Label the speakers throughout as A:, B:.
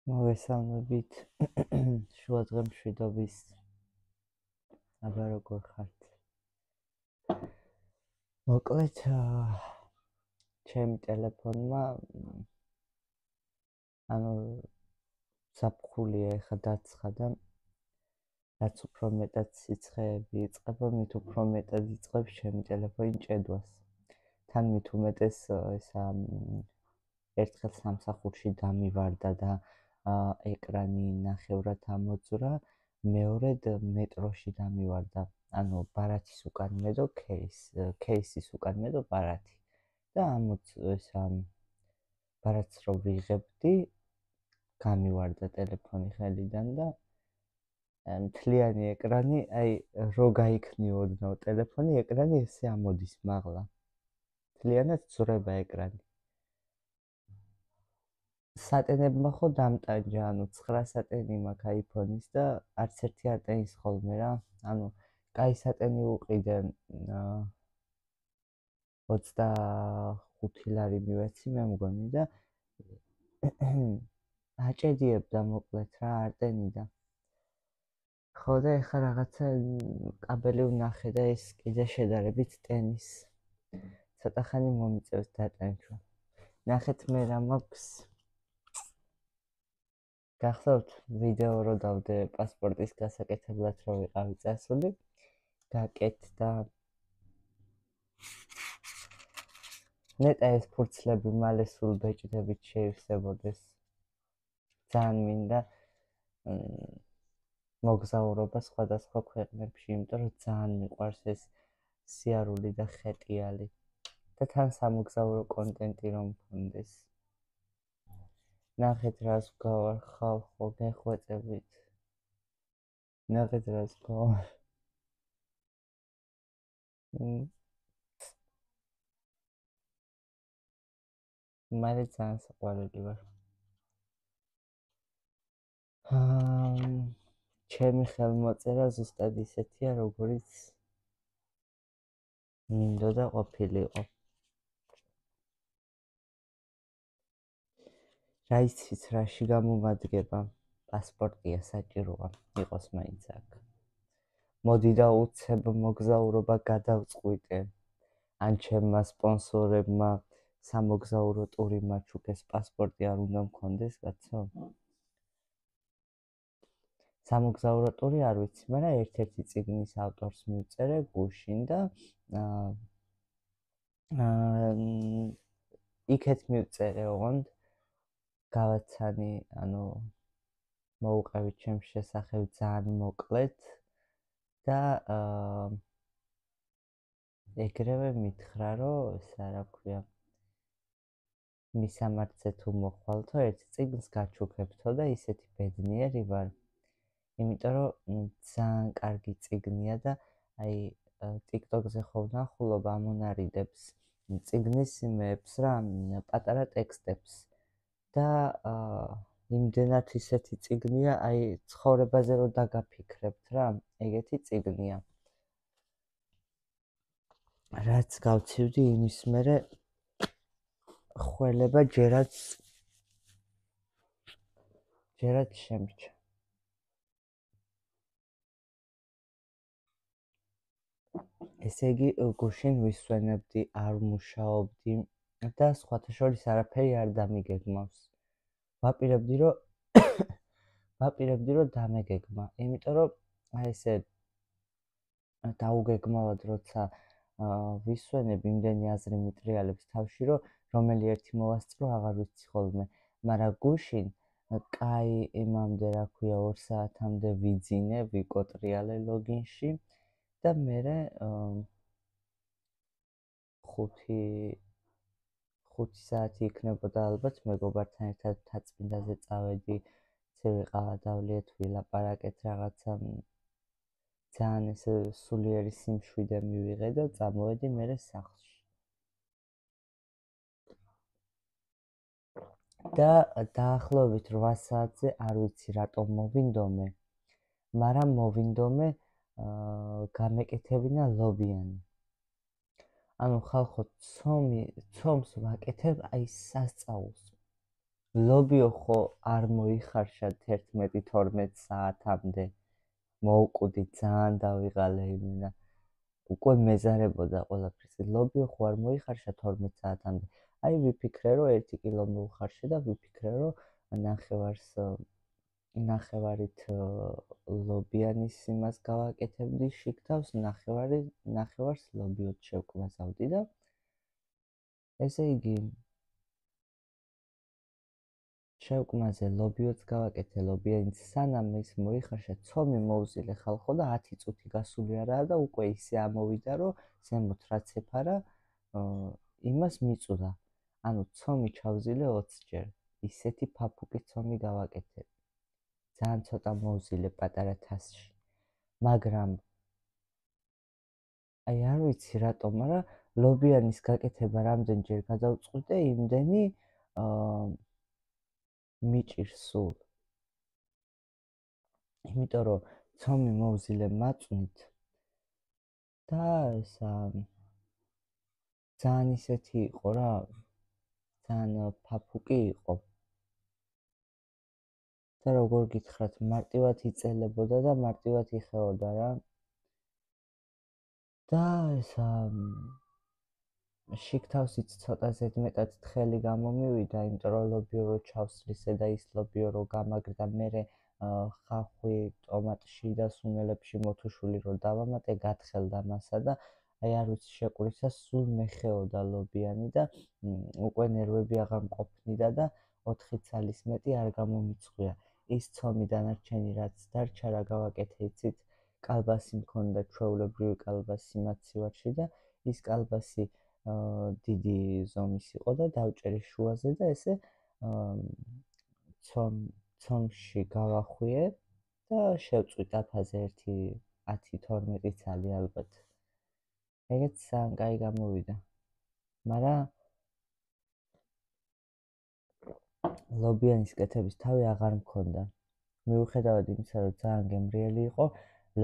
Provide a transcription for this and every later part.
A: მოგესალმებით. შუადღე მშვიდობის. აბა როგორ ხართ? მოკლედ, ჩემი ტელეფონმა საფხულია ეხა დაცხადა. რაც უფრო მეტად სიცხეები იწყება, მით უფრო მეტად იწყებს ჩემი ტელეფონი ჭედვას. თან მით უმეტეს ესა ერთხელ სამსახურში დამივარდა და ეკრანი ნახევრად ამოძვრა, მეორედ მეტროში დამივარდა. ანუ ბარათის უკანმე და кейსის უკანმე და ბარათი. და ესა ბარათს რო ვიღებდი, გამივარდა ტელეფონი ხელიდან და მთლიანი ეკრანი, რო გაიქნიოდნო ტელეფონი, ეკრანი ესე ამოდის მაღლა. მთლიანად ძვრება ეკრანი. სატენებმა ხო დამტანჯა, ანუ 9 სატენი მაქვს iPhone-ის და არც ერთი არ ტენის ხოლმე რა. ანუ კაი სატენი უყიდე 25 ლარი მივეცი მე მგონი და აჭედიებდა მოკლედ რა, არ ტენიდა. ხო და ეხლა რაღაცა კაბელი ვნახე და ეს კიდე შედარებით ტენის. ცოტა ხანი მომიწევს დატანჯვა. ნახეთ მე რა მაქვს. გახსოვთ ვიდეო რო დავდე პასპორტის გასაკეთებლად რო ვიყავი წასული, გაკეთდა. ნეტა ეს ფურცლები მალე სულ ბეჭდებით შეივსებოდეს. ძალიან მინდა მოგზაურობა სხვადასხვა ქვეყნებში, იმიტომ რომ ძალიან მიყვარს ეს სიარული და ხეტიალი. და თან სამოგზაურო კონტენტი რომ მქონდეს. ნახეთ რას ვგავარ ხალხო, გეხვეწებით. ნახეთ რას ვგავარ. მალე ძალიან საყვარელი ვარ. ჩემი ხელმოწერა ზუსტად ისეთია, როგორიც მინდოდა ყოფილიყო. რა იცით, რაში გამომადგება? პასპორტია საჭიროა, იყოს მაინც აქ. მოდი და უცებ მოგზაურობა გადავწყვიტე. ან ჩემმა სპონსორებმა სამოგზაურო ტური მაჩუქეს, პასპორტი არ უნდა მქონდეს, კაცო. სამოგზაურო ტური არ ვიცი, მაგრამ ერთ-ერთი წიგნის ავტორს მივწერე გუშინ და იქეთ მივწერე ოღონდ გავაცანი, ანუ მოუყევით ჩემს შესახებ ძალიან მოკლედ და ეგრევე მითხრა, რომ ესა რა ქვია, მისამართზე თუ მოხვალთო, ერთ წიგნს გაჩუქებთო და ისეთი ბედნიერი ვარ. იმიტომ რომ ძალიან კარგი წიგნია და TikTok-ზე ხო ვნახულობ ამონარიდებს წიგნის იმეებს რა, პატარა ტექსტებს და იმდენად ისეთი წიგნია, ცხოვრებაზე რო დაგაფიქრებთ რა, ეგეთი წიგნია. რაც გავცივდი იმის მერე ხველება ჯერაც შემრჩა. ესე იგი, გუშინ ვისვენებდი, არ მუშაობდი და სხვათა შორის არაფერი არ დამიგეგმავს. ვაპირებდი, რომ დამეგეგმა, იმიტომ რომ ესე დაუგეგმავად, როცა ვისვენებ, იმდენი აზრი მიტრიალებს თავში, რომ რომელი ერთი მოვასწრო, აღარ ვიცი ხოლმე. მაგრამ გუშინ კაი იმამდე, რა ქვია, 2 საათამდე ვიძინე, ვიკოტრიალე ლოგინში და მერე 5 საათი იქნებოდა ალბათ მეგობართან ერთად თაწმინდაზე წავედი, ვიყავა დავლიეთ, ვილაპარაკეთ რაღაცა, ძალიან ესე სულიერი სიმშვიდე მივიღე და წამოვედი მერე სახლში. და დაახლოებით 8 საათზე არ ვიცი რატომ მოვინდომე, მაგრამ მოვინდომე გამეკეთებინა ლობიანი. ანუ ხალხო, ცომს ვაკეთებ, სასწაულს. ლობიო ხო არ მოიხარშა 11-12 საათამდე. მოუკვდი ძალიან დავიღალე იმენა. უკვე მეზარებოდა ყველაფერს. ლობიო ხო არ მოიხარშა 12 საათამდე. აი ვიფიქრე რომ 1 კილო მოუხარშე და ვიფიქრე რომ ნახევარით ლობიანის იმას გავაკეთებდი შიგთავს, ნახევარს ლობიოთ შევკმასავდი და ესე იგი შევკმაზე ლობიოც გავაკეთე, ლობიანიც სანამ ის მოიხარშა, ცომი მოვზილე ხალხო და 10 წუთი გასული არაა და უკვე ისე ამოვიდა, რომ ზემოთ რაც ეფარა, იმას მიწუდა. ანუ ცომი ჩავზილე 20 ჯერ. ისეთი ფაფუკი ცომი გავაკეთე. ძალიან ცოტა მოვზილე პატარა თასში. მაგრამ აი არ ვიცი რატომ, მაგრამ ლობიანის გაკეთება რამდენჯერ გადავწყვიტე, იმდენი მიჭირს სულ. იმიტომ რომ ცომი მოვზილე მაწვნით და ესა ძალიან ისეთი იყო რა, ძალიან ფაფუკი იყო. და როგორ გითხრათ, მარტივად იწელებოდა და მარტივად იხეოდა რა. და ესა შიგთავსიც ცოტა ზედმეტად თხელი გამომივიდა, იმიტომ რომ ლობიო რო ჩავსლისე და ის ლობიო რო გამაგრდა, მერე ხახვი ტომატში და სუნელებში მოთუშული რო დავამატე, გათხელდა მასა და აი არ ვიცი შეყვრისას სულ მეხეოდა ლობიანი და უკვე ნერვები აღარ მყოფნიდა და 4 ცალის მეტი არ გამომიწყვია. ის ცომი დანარჩენი რაც დარჩა რა გავაკეთე, იცით? კალბასი მქონდა, ჩვეულებრივი კალბასი მაცივარში და ის კალბასი დიდი ზომის იყო და დავჭერე შუაზე და ესე ცომში გავახვიე და შევწვი დაფაზე 10-12 ცალი ალბათ. ეგეც ძალიან კაი გამოვიდა. მაგრამ ლობიანის კეთების თავი აღარ მქონდა. მიუხედავად იმისა, რომ ძალიან გემრიელი იყო,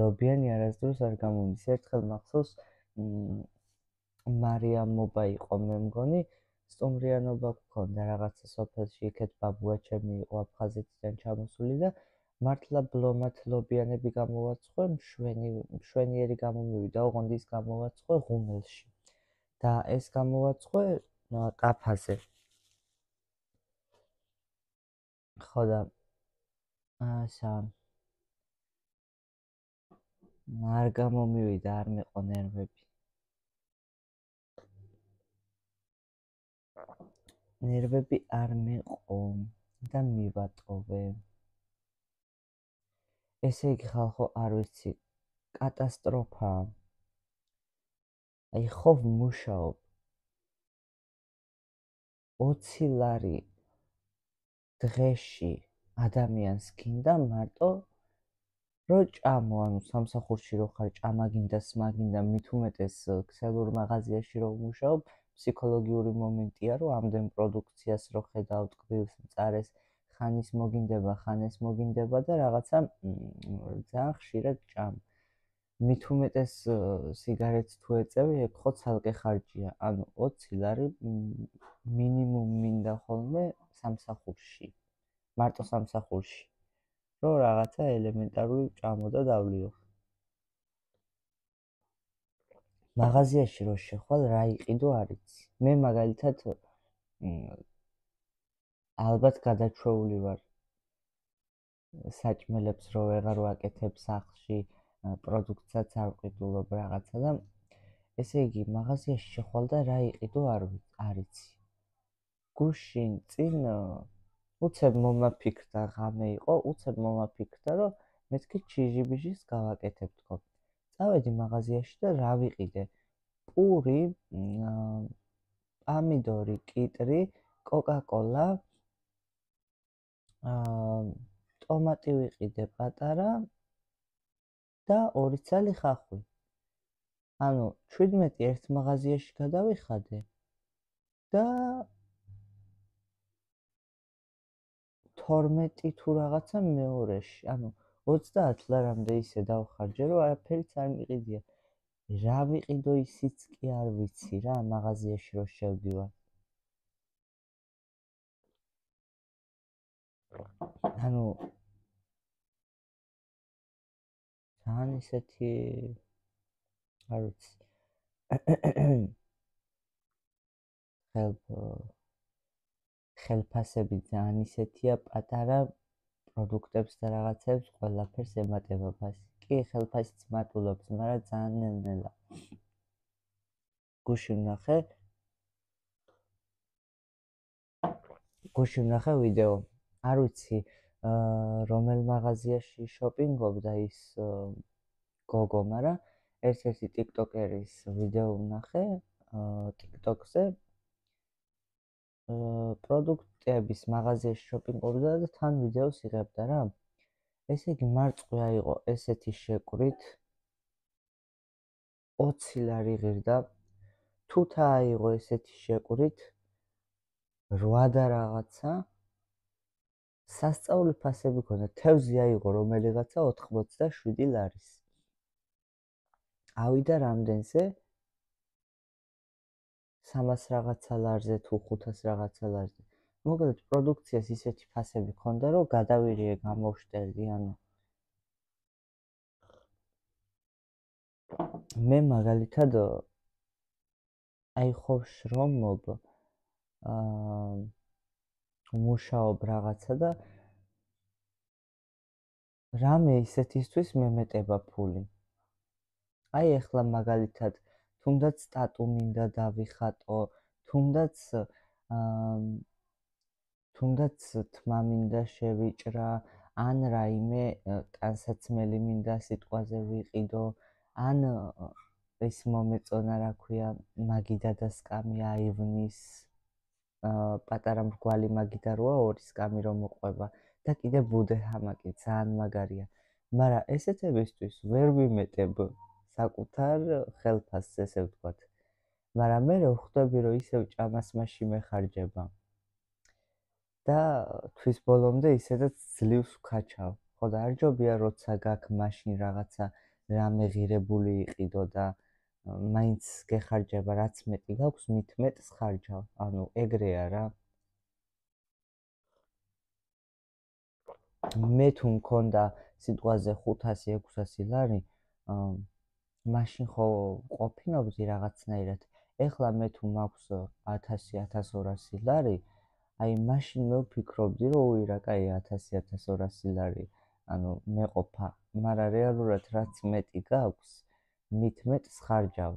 A: ლობიანი არასდროს არ გამოდის. ერთხელ მახსოვს მარიამობა იყო მე მგონი, სტუმრიანობა გქონდა რაღაცა სოფელში, იქეთ ბაბუა ჩემი იყო აფხაზეთიდან ჩამოსული და მართლა ბლომად ლობიანები გამოვაცხო, მშვენიერი გამომივიდა, ოღონდ ის გამოვაცხო ღუმელში და ეს გამოვაცხო ტაფაზე. ხო და ასა არ გამომივიდა, არ მეყო ნერვები. ნერვები არ მეყო და მივატოვე. ესე იგი ხალხო, არ ვიცი, კატასტროფაა. აი ხო ვმუშაობ 20 ლარი დღეში ადამიანს გინდა მარტო რო ჭამო, ანუ სამსახურში რო ხარ, ჭამა გინდა, სმა გინდა, მით უმეტეს ქსელურ მაღაზიაში რო ვმუშაობ, ფსიქოლოგიური მომენტია, რომ ამდენ პროდუქციას რო ხედავ, ტკბილს მწარეს, ხან ის მოგინდება, ხან ეს მოგინდება და რაღაცა ძალიან ხშირად ჭამ. მით უმეტეს სიგარეტს თუ ეწევი, ეგ ხო ცალკე ხარჯია, ანუ 20 ლარი მინიმუმ მინდა ხოლმე სამსახურში, მარტო სამსახურში. რო რაღაცა ელემენტარული ჭამო და დავლიო. მაღაზიაში რო შეხვალ, რა იყიდო არ იცი. მე მაგალითად ალბათ გადაჩვეული ვარ. საჭმელებს რო ვეღარ ვაკეთებ სახლში, პროდუქტსაც არ ვყიდულობ რაღაცა და ესე იგი მაღაზიაში შეხვალ და რა იყიდო არ იცი. გუშინ წინ უცებ მომაფიქრდა, ღამე იყო, უცებ მომაფიქრდა, რომ მეთქი ჩიჟიბიჟის გავაკეთებ თქო. წავედი მაღაზიაში და რა ვიყიდე? პური, პამიდორი, კიტრი, კოკა-კოლა, ტომატი ვიყიდე პატარა და 2 ცალი ხახვი. ანუ 17 ერთ მაღაზიაში გადავიხადე და 12 თუ რაღაცა მეორეში, ანუ 30 ლარამდე ისე დავხარჯე, რომ არაფერიც არ მიყიდია. რა ვიყიდო ისიც კი არ ვიცი რა, მაღაზიაში რო შევდივარ. ანუ ძალიან ისეთი არ ვიცი ხელფასები ძალიან ისეთია პატარა პროდუქტებს და რაღაცებს ყველაფერს ემატება ფასი. კი, ხელფასიც მატულობს, მაგრამ ძალიან ნელ-ნელა. გუშინ ვნახე ვიდეო. არ ვიცი, რომელ მაღაზიაში შოპინგობდა ის გოგო, მაგრამ ერთ-ერთი ტიკტოკერის ვიდეო ვნახე TikTok-ზე. პროდუქტების მაღაზიაში შოპინგობდა და თან ვიდეოს იღებდა რა. ესე იგი მარწყვი აიღო ესეთი შეკვრით 20 ლარი ღირდა. თუთა აიღო ესეთი შეკვრით 8 და რაღაცა. სასწაული ფასები ქონდა. თევზი აიღო რომელიღაცა 87 ლარის. ავიდა რამდენზე? 300 რაღაცა ლარზე თუ 500 რაღაცა ლარზე. მოკლედ პროდუქციას ისეთი ფასები ქონდა, რომ გადავირიე გამოვშტერდი, ანუ მე მაგალითად აი ხო შრომობ მუშაობ რაღაცა და რამე ისეთისთვის მემეტება ფული. აი ახლა მაგალითად თუნდაც სტატუ მინდა დავიხატო, თუნდაც თმა მინდა შევიჭრა, ან რაიმე ტანსაცმელი მინდა სიტყვაზე ვიყიდო, ან ეს მომეწონა რა ქვია, მაგიდა და სკამი აივნის პატარა მრგვალი მაგიდა როა ორი სკამი რომ მოყვება და კიდე ბუდე ჰამაკი ძალიან მაგარია. მაგრამ ესეთებისთვის ვერ ვიმეტებ საკუთარ ხელფასს, ესე ვთქვათ. მაგრამ მე ვხვდები, რომ ისევ ჭამას მასში მეხარჯება. და თვის ბოლომდე ისედაც ძლივს ვქაჩავ. ხო და არ ჯობია როცა გაქვს მაშინ რაღაცა რამე ღირებული იყიდო და მაინც გეხარჯება, რაც მეტი გაქვს, მით მეტს ხარჯავ. ანუ ეგრეა რა. მე თუ მქონდა სიტყვაზე 500-600 ლარი, მაშინ ხო ყოფინობდი რაღაცნაირად. ეხლა მე თუ მაქვს 1000-1200 ლარი, აი მაშინ მე ვფიქრობდი, რომ უი რა კაია 1000-1200 ლარი, ანუ მეყოფა, მაგრამ რეალურად რაც მეტი გაქვს, მით მეტს ხარჯავ.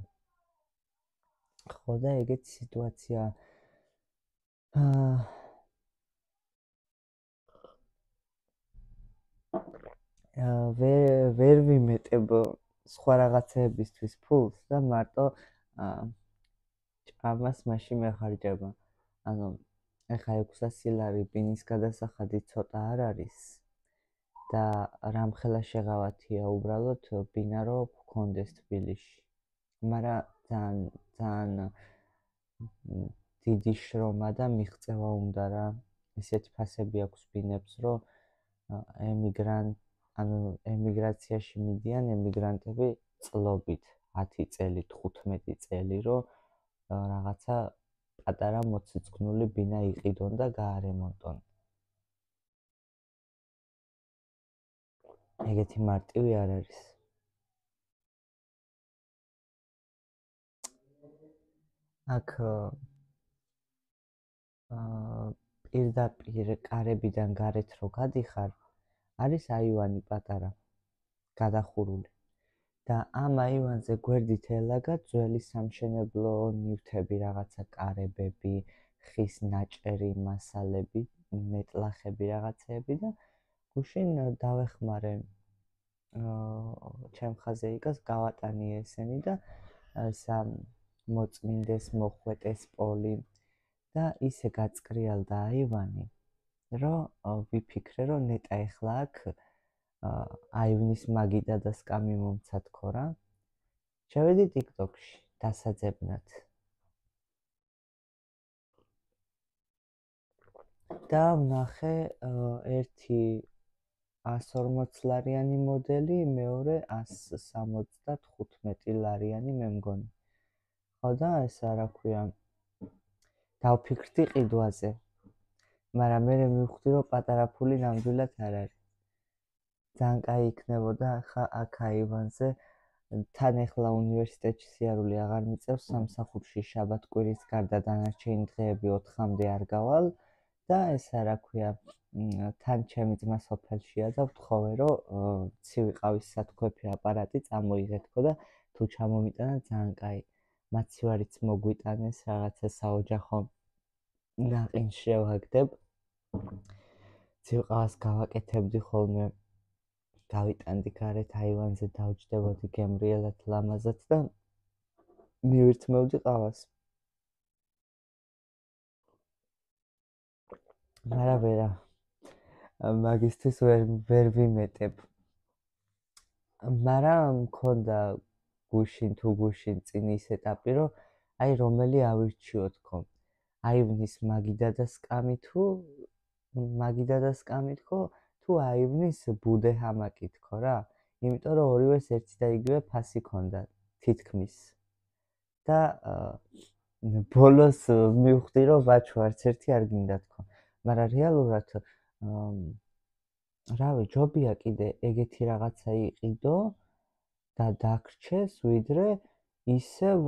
A: ხო და ეგეთი სიტუაცია ვერ ვიმეტებ სხვა რაღაცეებისთვის ფულს და მარტო ჭამას მასში მეხარჯება. ანუ ეხა 600 ლარი ბინის გადასახადი ცოტა არ არის და რამხელა შეღავათია უბრალოდ ბინა რო გქონდეს თბილისში. მაგრამ ძალიან დიდი შრომა და მიღწევა უნდა რა. ისეთი ფასები აქვს ბინებს, რომ ემიგრაციაში მიდიან ემიგრანტები წლობით 10 წელი, 15 წელი, რომ რაღაცა პატარა მოცეცქნული ბინა იყიდონ და გაარემონტონ. ეგეთი მარტივი არ არის. აქ პირდაპირ კარებიდან გარეთ რო გადიხარ, არის აივანი პატარა, გადახურული. და ამ აივანზე გვერდით ელაგა ძველი სამშენებლო ნივთები, რაღაცა კარებები, ხის ნაჭერი მასალები, მეტლახები რაღაცეები და გუშინ დავეხმარე ჩემ ხაზე იკას გავატანიე ესენი და მოწმინდეს, მოხვეტეს პოლი და ისე გაწყრიალდა აივანი, რომ ვიფიქრე, რომ ნეტა ეხლა აქ აივნის მაგიდა და სკამი მომცათქო რა. შევედი TikTok-ში დასაძებნად. და ვნახე ერთი 140 ლარიანი მოდელი, მეორე 175 ლარიანი მე მგონი. ხო და ესა რა ქვია, დავფიქრდი ყიდვაზე. მაგრამ მე მივხვდი რომ პატარა ფული ნამდვილად არ არის. ძალიან კაი იქნებოდა ხა აქ აივანზე თან ახლა უნივერსიტეტში სიარული აღარ მიწევს სამსახურში შაბათ-კვირის გარდა დანარჩენი დღეები 4-მდე არ გავალ და ესა რა ქვია თან ჩემი ძმა სოფელშია და ვთხოვე რომ ცივი ყავის სათქვეფე აპარატი წამოიღეთქო და თუ ჩამომიტანა ძალიან კაი მაცივარიც მოგვიტანეს რაღაცა საოჯახო ნაყინს შევაგდებ ცივ ყავას გავაკეთებდი ხოლმე გავიტანდი გარეთ აივანზე დავჯდებოდი გემრიელად ლამაზად და მივირთმევდი ყავას მაგრამ ვერა მაგისტრის ვერ ვიმეტებ მაგრამ მქონდა გუშინ წინ ის ეტაპი რომ აი რომელი ავირჩიო თქო აივნის მაგიდა და სკამი თქო თუ აივნის ბუდე ჰამაკი თქო რა იმიტომ რომ ორივეს ერთი და იგივე ფასი ქონდა თითქმის და ბოლოს მივხვდი რომ ბაჩო არც ერთი არ გინდა თქო მაგრამ რეალურად რავი ჯობია კიდე ეგეთი რაღაცა იყიდო და დაგრჩეს ვიდრე ისევ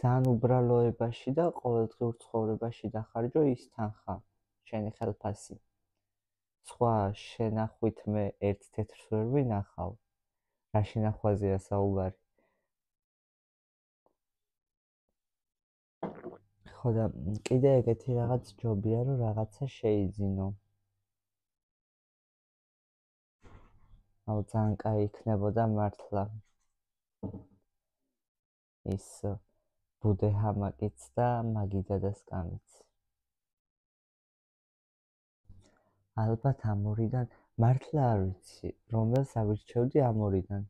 A: ძალიან უბრალოებაში და ყოველდღიურ ცხოვრებაში დახარჯო ის თანხა შენი ხელფასი სხვა შენახვით მე ერთ თეთრს ვერ ვინახავ რა შენახვაზეა საუბარი ხო და კიდე ეგეთი რაღაც ჯობია რომ რაღაცა შეიძინო აუ ძალიან კაი იქნებოდა მართლა ის ბუდე ჰამაკიც და მაგიდა და სკამიც ალბათ ამ ორიდან მართლა არ ვიცი რომელს ავირჩევდი ამ ორიდან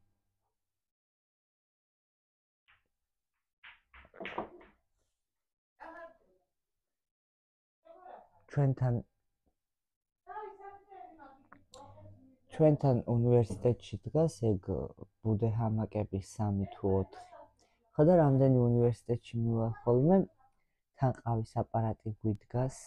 A: ჩვენთან უნივერსიტეტში დგას ეგ ბუდე ჰამაკების 3 თუ 4 ხო და რამდენი უნივერსიტეტში მივალ ხოლმე თან ყავის აპარატი გვიდგას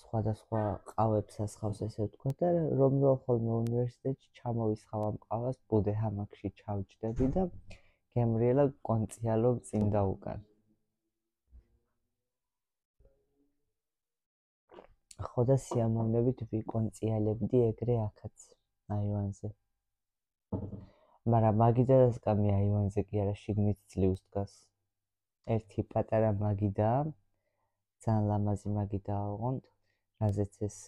A: სხვადასხვა ყავებს ასხავს ესე ვთქვა და რომ მივალ ხოლმე უნივერსიტეტში ჩამოვისხავ ამ ყავას ბუდე ჰამაკში ჩავჯდები და გემრიელად კონწიალობ წინ და უკან ხო და სიამოვნებით ვიკონწიალებდი ეგრე აქაც აივანზე მაგრამ მაგიდა და სკამი აივანზე კი არა შიგნით ძლივს დგას ერთი პატარა მაგიდა ძალიან ლამაზი მაგიდა ოღონდ რაზეც ეს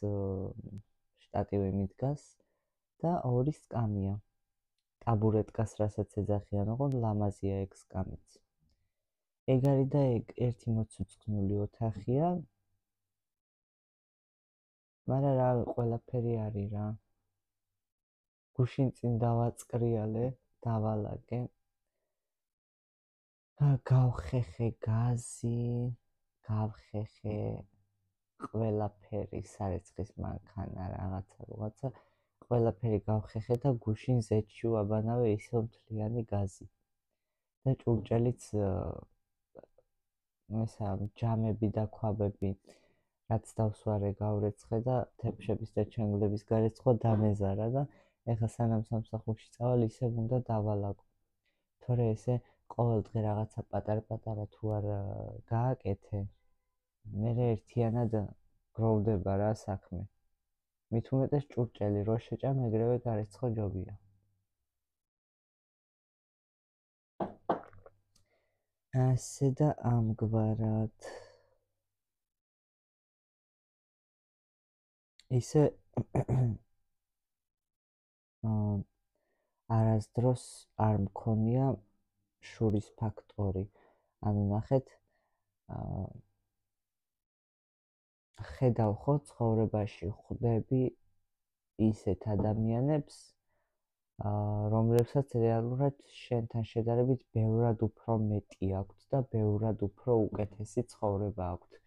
A: შტატივი მიდგას და ორი სკამია ტაბურეტკას რასაც ეძახიან ოღონდ ლამაზია ეგ სკამიც ეგ არის და ეგ ერთი მოცუცქნული ოთახია მაგრამ რავი ყველაფერი არის რა გუშინ წინ დავაწყრიალე დავალაგე გავხეხე გაზი გავხეხე ყველაფერი სარეცხის მანქანა რაღაცა ყველაფერი გავხეხე და გუშინ ზეთში ვაბანავე ისევ მთლიანი გაზი და ჭურჭელიც ჯამები და ქვაბები რაც დავსვარე გავრეცხე და თეფშების და ჩანგლების გარეცხვა დამეზარა და ეხლა სანამ სამსახურში წავალ ისევ უნდა დავალაგო თორე ესე ყოველდღე რაღაცა პატარ-პატარა თუ არ გააკეთე მე ერთიანად გროვდება რა საქმე მით უმეტეს ჭურჭელი რო შეჭამ ეგრევე გარეცხვა ჯობია ასე და ამგვარად ისე არასდროს არ მქონია შურის ფაქტორი ანუ ნახეთ ხედავ ხო ცხოვრებაში ხვდები ისეთ ადამიანებს რომლებსაც რეალურად შენთან შედარებით ბევრად უფრო მეტი აქვთ და ბევრად უფრო უკეთესი ცხოვრება აქვთ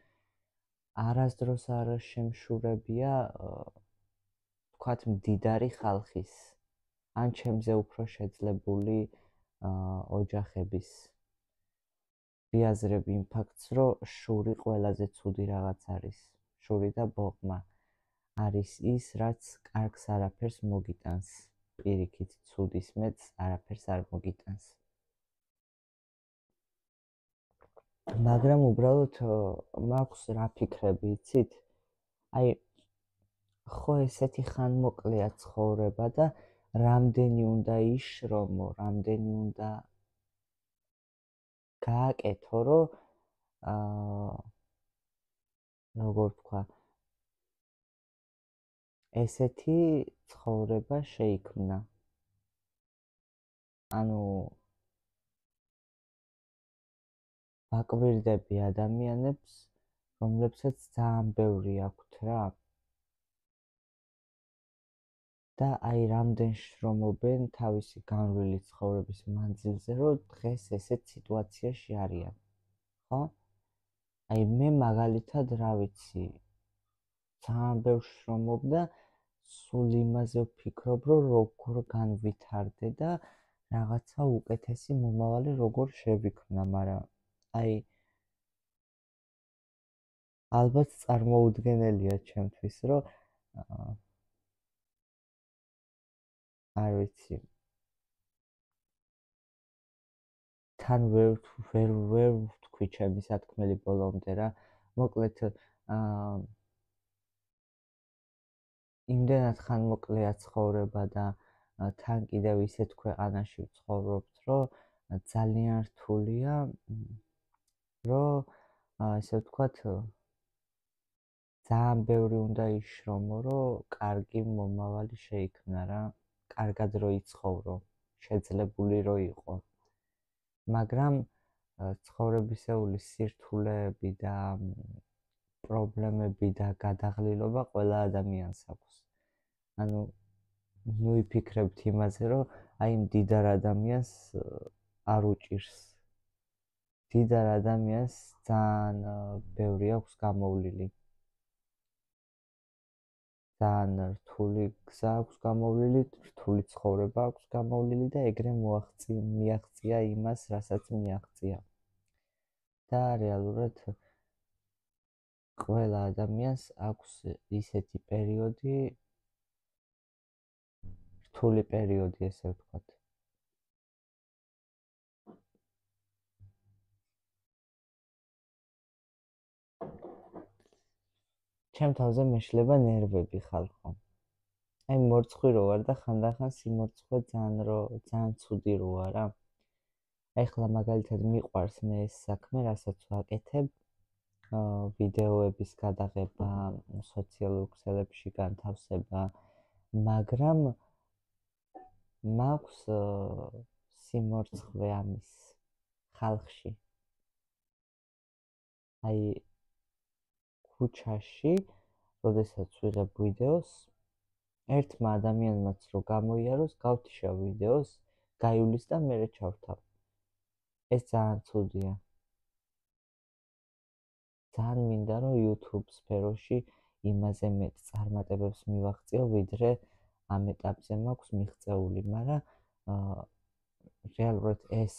A: არასდროს არ შემშურებია ვთქვათ მდიდარი ხალხის ან ჩემზე უფრო შეძლებული ოჯახების ვიაზრებ იმ ფაქტს, რომ შური ყველაზე ცუდი რაღაც არის. შური და ბოღმა არის ის, რაც კარგს არაფერს მოგიტანს. პირიქით, ცუდის მეც არაფერს არ მოგიტანს. მაგრამ უბრალოდ მაქვს რა ფიქრები, იცით? აი, ხო ესეთი ხანმოკლეა ცხოვრება და რამდენი უნდა იშრომო, რამდენი უნდა გააკეთო, რომ როგორ ვთქვა, ესეთი ცხოვრება შეიქმნა. ანუ ვაკვირდები ადამიანებს, რომლებსაც ძალიან ბევრი აქვთ რა. და აი რამდენ შრომობენ თავისი განვლილი ცხოვრების მანძილზე, რომ დღეს ესეთ სიტუაციაში არიან. ხო? აი მე მაგალითად რა ვიცი, ძალიან ბევრ შრომობ და სულ იმაზე ვფიქრობ, რომ როგორ განვითარდე და რაღაცა უკეთესი მომავალი როგორ შევიქმნა, მაგრამ აი ალბათ წარმოუდგენელია ჩემთვის, რომ არ ვიცი. თან ვერ ვთქვი ჩემი სათქმელი ბოლომდე რა. მოკლედ იმდენად ხანმოკლეა ცხოვრება და თან კიდევ ისეთ ქვეყანაში ვცხოვრობთ, რომ ძალიან რთულია, რომ ესე ვთქვათ, ძალიან ბევრი უნდა იშრომო, რომ კარგი მომავალი შეიქმნა რა. კარგად რო იცხოვრო, შეძლებული რო იყო. მაგრამ ცხოვრებისეული სირთულეები და პრობლემები და გადაღლილობა ყველა ადამიანს აქვს. ანუ ვიფიქრებთ იმაზე, რომ აი მდიდარ ადამიანს არ უჭირს. მდიდარ ადამიანს ძალიან ბევრი აქვს გამოვლილი. ძალიან რთული გზა აქვს გამოვლილი, რთული ცხოვრება აქვს გამოვლილი და ეგრე მიაღწია იმას, რასაც მიაღწია. და რეალურად ყველა ადამიანს აქვს ისეთი პერიოდი, რთული პერიოდი, ესე ვთქვათ. ჩემ თავზე მეშლება ნერვები ხალხო. აი მორცხვი რო ვარ და ხანდახან სიმორცხვე ძალიან ცუდი რო არა. ეხლა მაგალითად მიყვარს მე ეს საქმე, რასაც ვაკეთებ, ვიდეოების გადაღება, სოციალურ ქსელებში განთავსება, მაგრამ მაქვს სიმორცხვე ამის ხალხში. აი ქუჩაში, როდესაც ვიღებ ვიდეოს, ერთმა ადამიანმაც რო გამოიაროს, გავთიშავ ვიდეოს, გაივლის და მერე ჩავთავ. ეს ძალიან ცუდია. ძალიან მინდა რომ YouTube სფეროში იმაზე მეტ წარმატებებს მივაღწიო, ვიდრე ამ ეტაპზე მაქვს მიღწეული, მაგრამ რეალურად ეს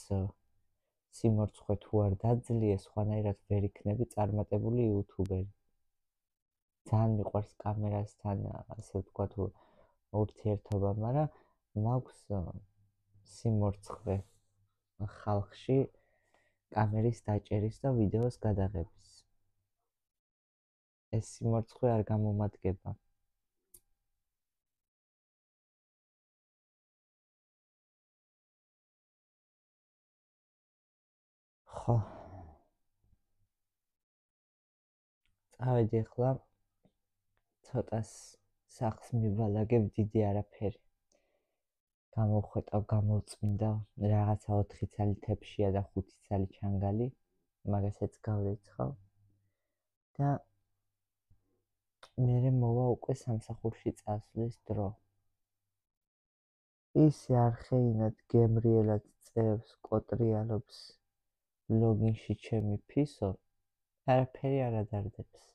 A: სიმორცხვე თუ არ დაძლიე, სხვანაირად ვერ იქნები წარმატებული იუთუბერი. ძალიან მიყვარს კამერასთან, ასე ვთქვათ, ურთიერთობა, მაგრამ მაქვს სიმორცხვე ხალხში კამერის დაჭერის და ვიდეოს გადაღების. ეს სიმორცხვე არ გამომადგება. ხო. წავედი ახლა ცოტას სახლს მივალაგებ, დიდი არაფერი. გამოვხვეტავ, გამოვწმინდა, რაღაცა 4 ცალი თეფშია და 5 ცალი ჩანგალი, მაგასაც გავრეცხავ და მერე მოვა უკვე სამსახურში წასვლის დრო. ისე არხეინად გემრიელად წევს, კოტრიალობს ლოგინში ჩემი ფისო, არაფერი არ ადარდებს.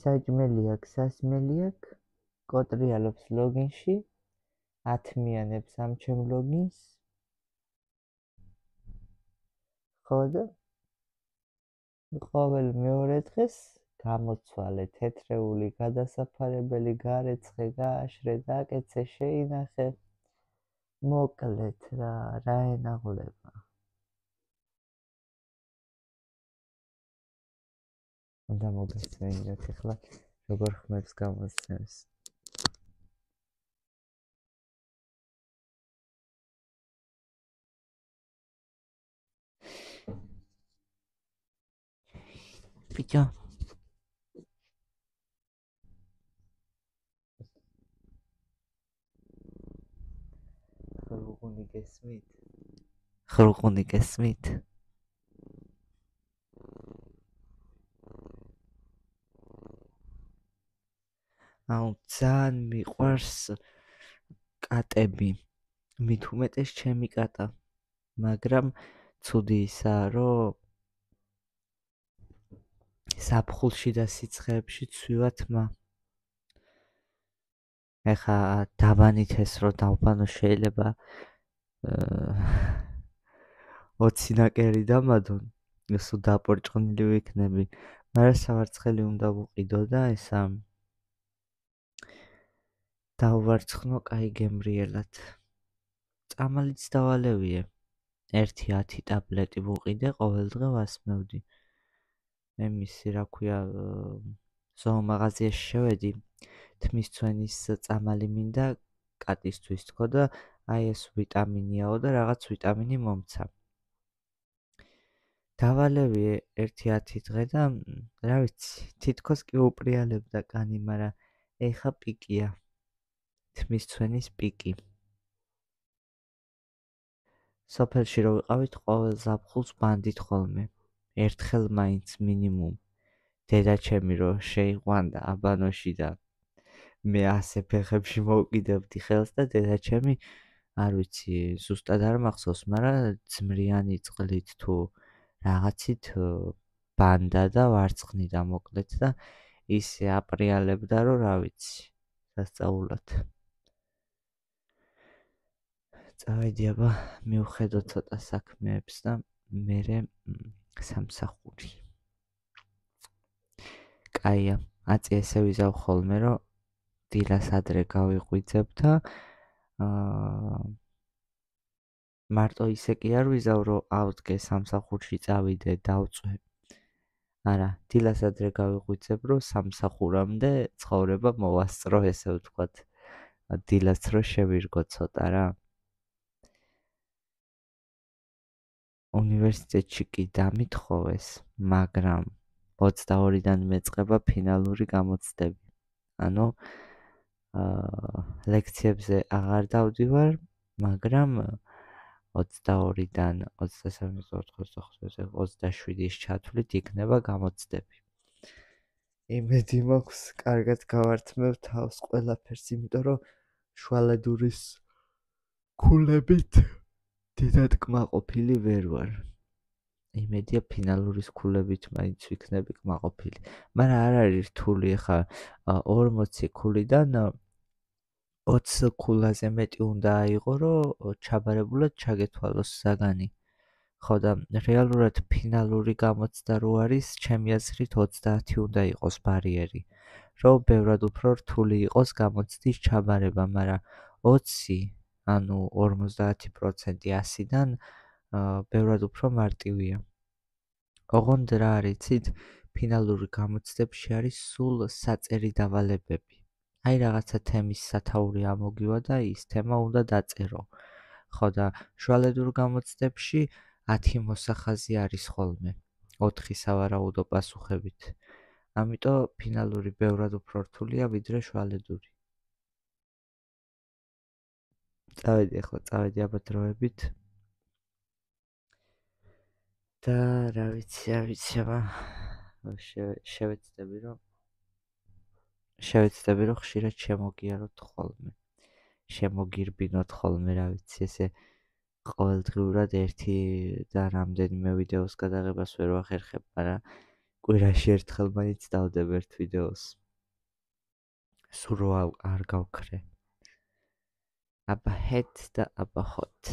A: საჭმელი აქ, სასმელი აქ, კოტრიალობს ლოგინში, ათმიანებს ამ ჩემ ლოგინს, ხო და ყოველ მეორე დღეს გამოცვალე თეთრეული გადასაფარებელი გარეცხე გააშრე დაკეცე შეინახე მოკლედ რა ენაღლება უნდა მოგესმენიოთ ახლა როგორ ხმებს გამოსცემს ბიჭო ხრუყუნი გესმით აუ ძალიან მიყვარს კატები მით უმეტეს ჩემი კატა მაგრამ ცუდი ისაა რომ საფხულში და სიცხეებში ცვივათმა ეხა დაბანით ეს რომ დავბანო შეიძლება 20 ნაკერი დამადონ ისო დაპორჭყნილი ვიქნები მაგრამ სავარცხელი უნდა ვუყიდო და ესა დავვარცხნო კაი გემრიელად წამალიც დავალევიე 1-10 ტაბლეტი ვუყიდე ყოველდღე ვასმევდი ემისი რა ქვია ზოომაღაზიაში შევედი თმისცვენის წამალი მინდა კატისთვის თქო და აი ეს ვიტამინიაო და რაღაც ვიტამინი მომცა დავალევიე 1-10 დღე და რა ვიცი თითქოს კი უპრიალებდა კანი მაგრამ ეხა პიკია თმისცვენის პიკი სოფელში რო ვიყავით ყოველ ზაფხულს ბანდით ხოლმე ერთხელ მაინც მინიმუმ დედაჩემი რო შეიყვანდა აბანოში და მე ასე ფეხებში მოვკიდებდი ხელს და დედაჩემი არ ვიცი ზუსტად არ მახსოვს მაგრამ ძმრიანი წყლით თუ რაღაცით ბანდა და ვარცხნიდა მოკლედ და ისე აპრიალებდა რომ რა ვიცი სასწაულად წავედი აბა მივხედო ცოტა საქმეებს და მერე სამსახური კაია აწი ესე ვიზავ ხოლმე რომ დილას ადრე გავიღვიძებ და მარტო ისე კი არ ვიზავ რომ ავდგე სამსახურში წავიდე დავწვე არა დილას ადრე გავიღვიძებ რომ სამსახურამდე ცხოვრება მოვასწრო ესე ვთქვათ დილას რო შევირგო ცოტა რა უნივერსიტეტში კი დამითხოვეს მაგრამ 22-დან მეწყება ფინალური გამოცდები ანუ ლექციებზე აღარ დავდივარ მაგრამ 22-დან 23-27-ის ჩათვლით იქნება გამოცდები იმედი მაქვს კარგად გავართმევ თავს ყველაფერს იმიტომ რომ შუალედურის ქულებით დიდად კმაყოფილი ვერ ვარ იმედია ფინალურის ქულებით მაინც ვიქნები კმაყოფილი მაგრამ არ არის რთული ხა 40 ქულიდან 20 ქულაზე მეტი უნდა აიღო რომ ჩაბარებულად ჩაგეთვალოს საგანი ხო და რეალურად ფინალური გამოცდა რო არის ჩემი აზრით 30 უნდა იყოს ბარიერი რომ ბევრად უფრო რთული იყოს გამოცდის ჩაბარება მაგრამ 20 ანუ 50% 100-დან ბევრად უფრო მარტივია ოღონდ რა არიცით ფინალური გამოცდებში არის სულ საწერი დავალებები აი რაღაცა თემის სათაური ამოგივა და ის თემა უნდა დაწერო ხო და შუალედურ გამოცდებში 10 მოსახაზი არის ხოლმე 4 სავარაუდო პასუხებით ამიტომ ფინალური ბევრად უფრო რთულია ვიდრე შუალედური წავედი აბა დროებით და რა ვიცი აბა შევეცდები რომ ხშირად შემოგიაროთ ხოლმე შემოგირბინოთ ხოლმე რა ვიცი ესე ყოველდღიურად ერთი და რამდენიმე ვიდეოს გადაღებას ვერ ვახერხებ მაგრამ კვირაში ერთხელ მაინც დავდებ ერთ ვიდეოს სულ არ გავქრე აბა ჰეთ და აბა ჰოთ